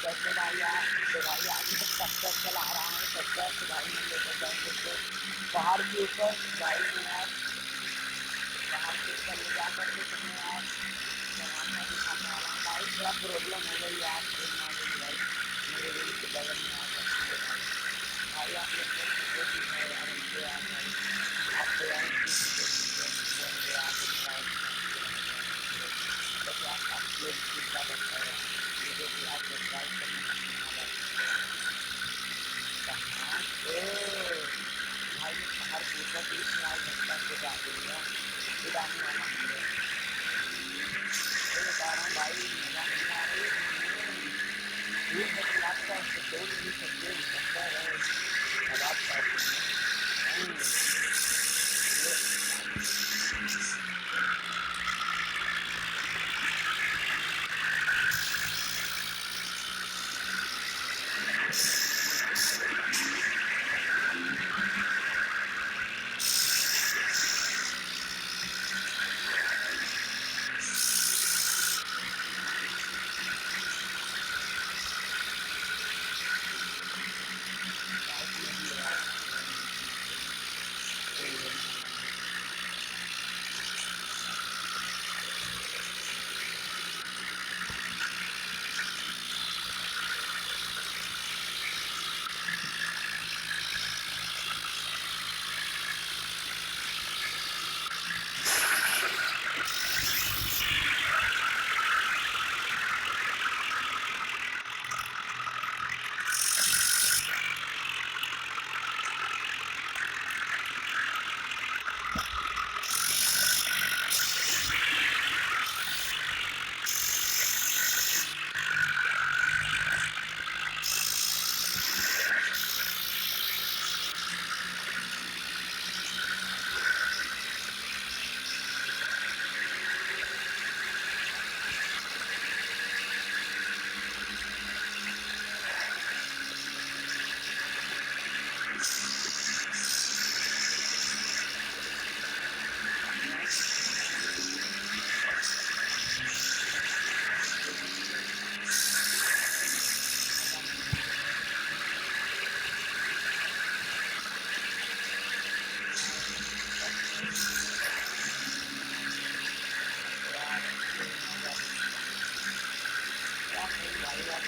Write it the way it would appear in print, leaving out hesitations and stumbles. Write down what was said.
कैसे भाई यार, तो भाई आज तक ट्रैक्टर चला रहा है, ट्रैक्टर से भाई मैं लेकर जाएंगे तो पहाड़ के ऊपर भाई में यार, पहाड़ के ऊपर ले जा करके तुम्हें यार जमाना दिखाने वाला हूँ भाई। थोड़ा प्रॉब्लम हो गई यार, ट्रेन आ गई भाई मेरे रूम के बगल में आ करके भाई। भाई आप लोग को सपोर्ट ही है यार, उनसे यार भाई आप तो यार इतनी सपोर्ट दीजिए मुझे, मुझे आप इतना अच्छे रहेगा मुझे, बस आपकी एक चिंता करता है यार, वीडियो को यार सब्सक्राइब करना मत भूलना भाई। कहाँ ओ भाई मैं पहाड़ के ऊपर बीच में आज घंटा से आ दूंगा, फिर आने वाला हूँ ब्रो। तो बता रहा हूँ भाई मजा नहीं आ रही है घूमने, भीड़ बड़ी रात का तोड़ नहीं सकते चक्कर है आवाज का तुम्हें। ये बाइक नहीं है यार, कोई नहीं है। मजा नहीं आ रहा है यार, यार ये मजा नहीं आ रहा है। क्या करूँ भाई, आप